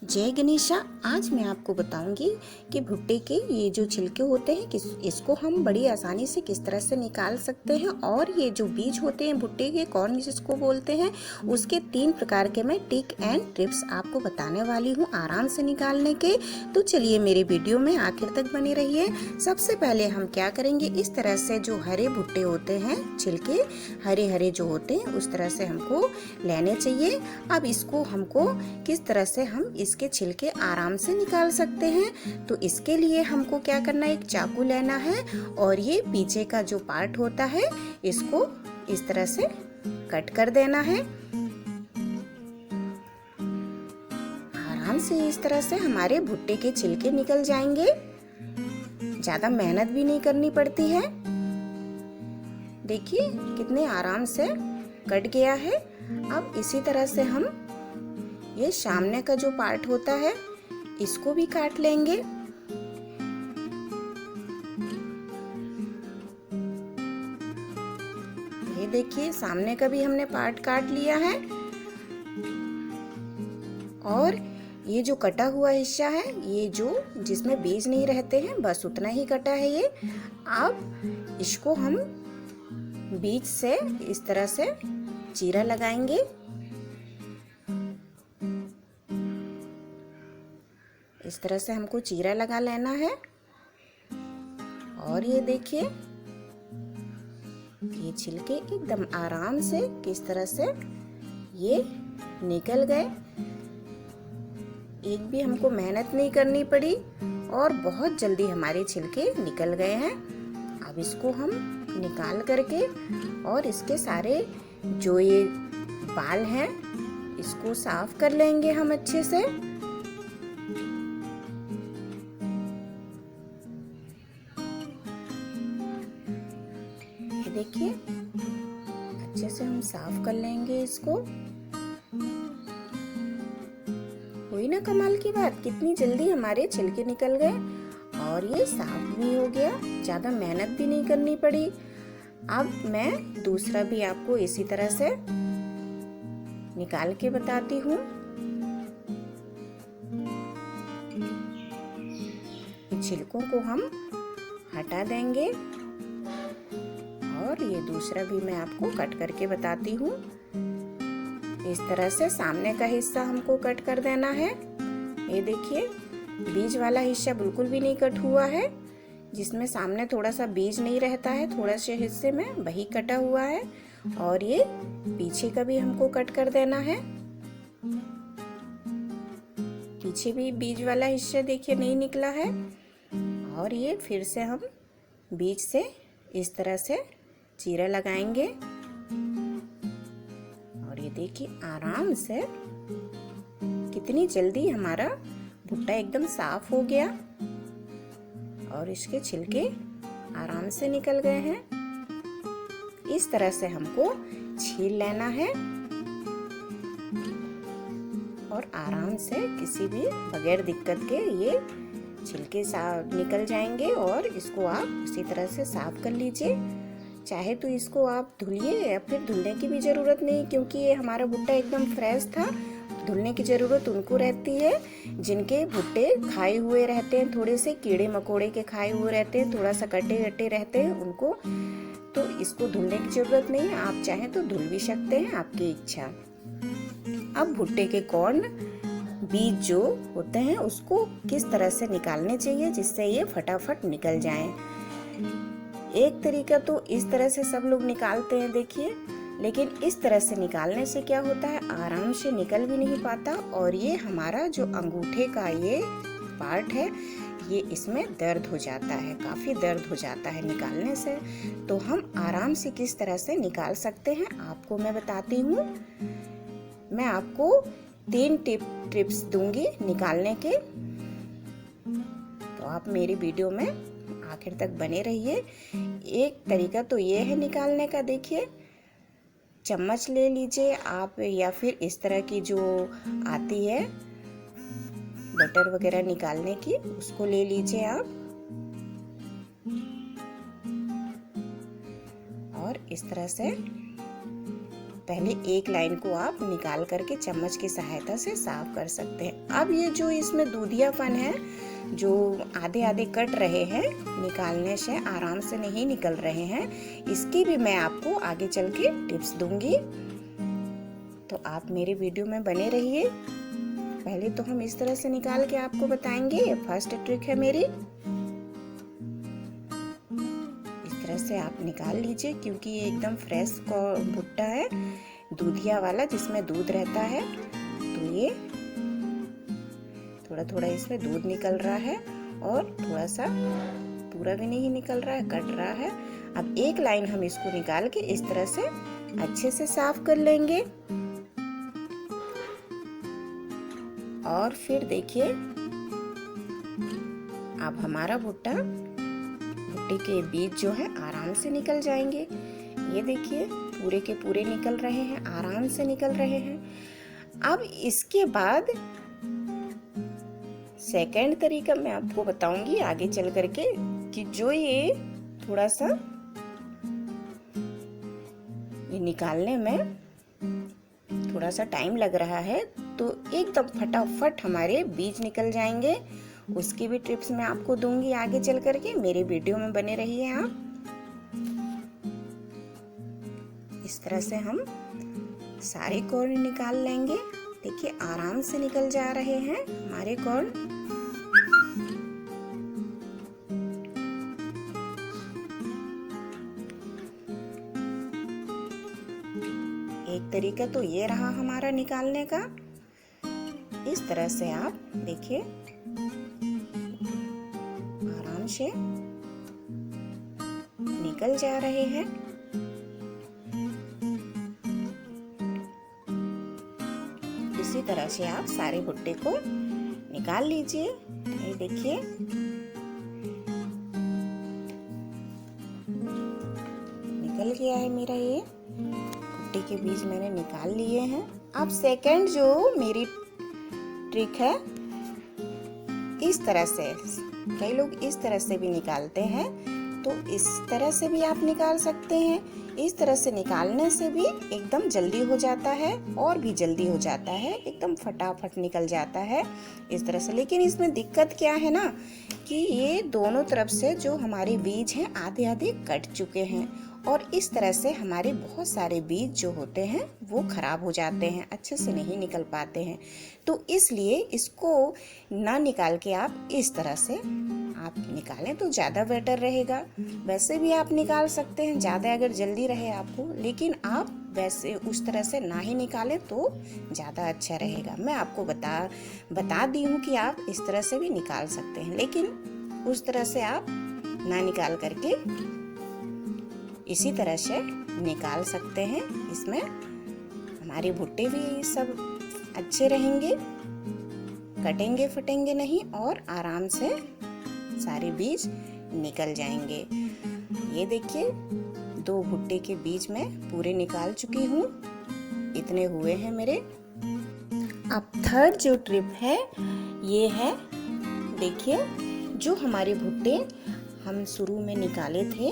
जय गणेशा। आज मैं आपको बताऊंगी कि भुट्टे के ये जो छिलके होते हैं इसको हम बड़ी आसानी से किस तरह से निकाल सकते हैं, और ये जो बीज होते हैं भुट्टे के, कॉर्न जिसको बोलते हैं, उसके 3 प्रकार के मैं टिक एंड टिप्स आपको बताने वाली हूँ आराम से निकालने के। तो चलिए मेरे वीडियो में आखिर तक बने रहिए। सबसे पहले हम क्या करेंगे, इस तरह से जो हरे भुट्टे होते हैं, छिलके हरे हरे जो होते हैं, उस तरह से हमको लेने चाहिए। अब इसको हमको किस तरह से हम इसके छिलके आराम से निकाल सकते हैं, तो इसके लिए हमको क्या करना है, एक चाकू लेना है और ये पीछे का जो पार्ट होता है इसको इस तरह से कट कर देना है। आराम से इस तरह से हमारे भुट्टे के छिलके निकल जाएंगे, ज्यादा मेहनत भी नहीं करनी पड़ती है। देखिए कितने आराम से कट गया है। अब इसी तरह से हम ये सामने का जो पार्ट होता है इसको भी काट लेंगे। ये देखिए सामने का भी हमने पार्ट काट लिया है, और ये जो कटा हुआ हिस्सा है, ये जो जिसमें बीज नहीं रहते हैं, बस उतना ही कटा है ये। अब इसको हम बीच से इस तरह से चीरा लगाएंगे। इस तरह से हमको चीरा लगा लेना है, और ये देखिए ये छिलके एकदम आराम से किस तरह से ये निकल गए। एक भी हमको मेहनत नहीं करनी पड़ी और बहुत जल्दी हमारे छिलके निकल गए हैं। अब इसको हम निकाल करके और इसके सारे जो ये बाल हैं इसको साफ कर लेंगे हम अच्छे से। देखिए अच्छे से हम साफ कर लेंगे इसको। हुई ना कमाल की बात, कितनी जल्दी हमारे छिलके निकल गए और ये साफ भी हो गया, ज्यादा मेहनत भी नहीं करनी पड़ी। अब मैं दूसरा भी आपको इसी तरह से निकाल के बताती हूँ। छिलकों को हम हटा देंगे और ये दूसरा भी मैं आपको कट करके बताती हूँ। इस तरह से सामने का हिस्सा हमको कट कर देना है। ये देखिए बीज वाला हिस्सा बिल्कुल भी नहीं कट हुआ है, जिसमें सामने थोड़ा सा बीज नहीं रहता है, थोड़ा से हिस्से में वही कटा हुआ है। और ये पीछे का भी हमको कट कर देना है। पीछे भी बीज वाला हिस्सा देखिए नहीं निकला है, और ये फिर से हम बीज से इस तरह से चीरा लगाएंगे। और ये देखिए आराम से कितनी जल्दी हमारा भुट्टा एकदम साफ हो गया और इसके छिलके आराम से निकल गए हैं। इस तरह से हमको छील लेना है और आराम से किसी भी बगैर दिक्कत के ये छिलके साफ निकल जाएंगे। और इसको आप उसी तरह से साफ कर लीजिए। चाहे तो इसको आप धुलिए या फिर धुलने की भी ज़रूरत नहीं, क्योंकि ये हमारा भुट्टा एकदम फ्रेश था। धुलने की ज़रूरत उनको रहती है जिनके भुट्टे खाए हुए रहते हैं, थोड़े से कीड़े मकोड़े के खाए हुए रहते हैं, थोड़ा सा कटे कटे रहते हैं उनको, तो इसको धुलने की ज़रूरत नहीं है। आप चाहें तो धुल भी सकते हैं, आपकी इच्छा। अब भुट्टे के कॉर्न बीज जो होते हैं उसको किस तरह से निकालने चाहिए जिससे ये फटाफट निकल जाएं। एक तरीका तो इस तरह से सब लोग निकालते हैं देखिए, लेकिन इस तरह से निकालने से क्या होता है, आराम से निकल भी नहीं पाता, और ये हमारा जो अंगूठे का ये पार्ट है ये इसमें दर्द हो जाता है, काफ़ी दर्द हो जाता है निकालने से। तो हम आराम से किस तरह से निकाल सकते हैं आपको मैं बताती हूँ। मैं आपको 3 टिप्स दूंगी निकालने के, तो आप मेरी वीडियो में आखिर तक बने रहिए। एक तरीका तो ये है निकालने का, देखिए चम्मच ले लीजिए आप, या फिर इस तरह की जो आती है बटर वगैरह निकालने की, उसको ले लीजिए आप, और इस तरह से पहले एक लाइन को आप निकाल करके चम्मच की सहायता से साफ कर सकते हैं। अब ये जो इसमें दूधियापन है, जो आधे आधे कट रहे हैं, निकालने से आराम से नहीं निकल रहे हैं, इसकी भी मैं आपको आगे चल के टिप्स दूंगी, तो आप मेरे वीडियो में बने रहिए। पहले तो हम इस तरह से निकाल के आपको बताएंगे, ये फर्स्ट ट्रिक है मेरी। इस तरह से आप निकाल लीजिए, क्योंकि ये एकदम फ्रेश भुट्टा है, दूधिया वाला, जिसमें दूध रहता है, तो ये थोड़ा थोड़ा इसमें दूध निकल रहा है और थोड़ा सा पूरा भी नहीं निकल रहा है, कट रहा है। अब एक लाइन हम इसको निकाल के इस तरह से अच्छे से साफ कर लेंगे। और फिर देखिए, अब हमारा भुट्टे के बीज जो है आराम से निकल जाएंगे। ये देखिए, पूरे के पूरे निकल रहे हैं, आराम से निकल रहे हैं। अब इसके बाद सेकंड तरीका मैं आपको बताऊंगी आगे चल करके, कि जो ये थोड़ा सा ये निकालने में थोड़ा सा टाइम लग रहा है, तो एकदम फटाफट हमारे बीज निकल जाएंगे। उसकी भी टिप्स मैं आपको दूंगी आगे चल करके, मेरे वीडियो में बने रहिए आप। इस तरह से हम सारे कॉर्न निकाल लेंगे। देखिए, आराम से निकल जा रहे हैं हमारे कॉर्न। एक तरीका तो ये रहा हमारा निकालने का। इस तरह से आप देखिए, आराम से निकल जा रहे हैं। इसी तरह से आप सारे भुट्टे को निकाल लीजिए। ये देखिए, निकल गया है मेरा, ये भुट्टे के बीज मैंने निकाल लिए हैं। अब सेकंड जो मेरी ट्रिक है, इस तरह से, कई लोग इस तरह से भी निकालते हैं, तो इस तरह से भी आप निकाल सकते हैं। इस तरह से निकालने से भी एकदम जल्दी हो जाता है, और भी जल्दी हो जाता है, एकदम फटाफट निकल जाता है इस तरह से। लेकिन इसमें दिक्कत क्या है ना, कि ये दोनों तरफ से जो हमारे बीज हैं आधे आधे कट चुके हैं, और इस तरह से हमारे बहुत सारे बीज जो होते हैं वो खराब हो जाते हैं, अच्छे से नहीं निकल पाते हैं। तो इसलिए इसको ना निकाल के आप इस तरह से आप निकालें तो ज़्यादा बेटर रहेगा। वैसे भी आप निकाल सकते हैं, ज़्यादा अगर जल्दी रहे आपको, लेकिन आप वैसे उस तरह से ना ही निकालें तो ज़्यादा अच्छा रहेगा। मैं आपको बता दी हूँ कि आप इस तरह से भी निकाल सकते हैं, लेकिन उस तरह से आप ना निकाल करके इसी तरह से निकाल सकते हैं। इसमें हमारे भुट्टे भी सब अच्छे रहेंगे, कटेंगे फटेंगे नहीं, और आराम से सारे बीज निकल जाएंगे। ये देखिए, 2 भुट्टे के बीज मैं पूरे निकाल चुकी हूँ, इतने हुए हैं मेरे। अब थर्ड जो ट्रिप है, ये है, देखिए, जो हमारे भुट्टे हम शुरू में निकाले थे,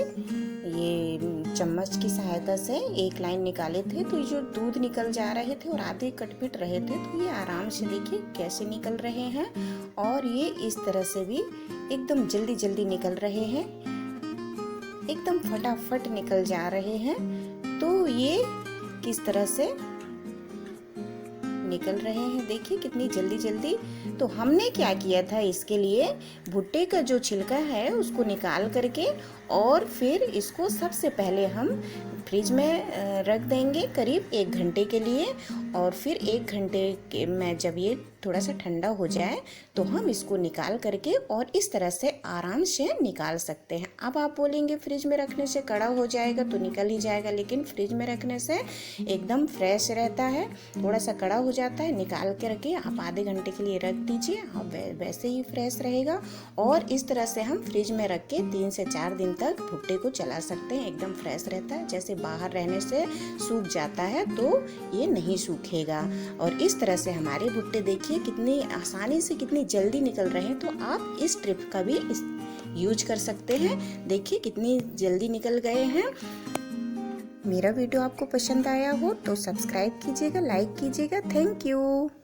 ये चम्मच की सहायता से एक लाइन निकाले थे, तो जो दूध निकल जा रहे थे और आधे कटपिट रहे थे, तो ये आराम से देखिए कैसे निकल रहे हैं, और ये इस तरह से भी एकदम जल्दी जल्दी निकल रहे हैं, एकदम फटाफट निकल जा रहे हैं। तो ये किस तरह से निकल रहे हैं, देखिए कितनी जल्दी जल्दी। तो हमने क्या किया था, इसके लिए भुट्टे का जो छिलका है उसको निकाल करके, और फिर इसको सबसे पहले हम फ्रिज में रख देंगे करीब 1 घंटे के लिए, और फिर 1 घंटे में जब ये थोड़ा सा ठंडा हो जाए तो हम इसको निकाल करके और इस तरह से आराम से निकाल सकते हैं। अब आप बोलेंगे फ्रिज में रखने से कड़ा हो जाएगा, तो निकल ही जाएगा, लेकिन फ्रिज में रखने से एकदम फ्रेश रहता है। थोड़ा सा कड़ा हो जाता है, निकाल के रखिए, आप आधे घंटे के लिए रख दीजिए, आप वैसे ही फ्रेश रहेगा। और इस तरह से हम फ्रिज में रख के 3 से 4 दिन तक भुट्टे को चला सकते हैं, एकदम फ्रेश रहता है। जैसे बाहर रहने से सूख जाता है तो ये नहीं सूखेगा। और इस तरह से हमारे भुट्टे देखिए कितनी आसानी से कितनी जल्दी निकल रहे हैं। तो आप इस ट्रिप का भी यूज कर सकते हैं। देखिए कितनी जल्दी निकल गए हैं। मेरा वीडियो आपको पसंद आया हो तो सब्सक्राइब कीजिएगा, लाइक कीजिएगा। Thank you.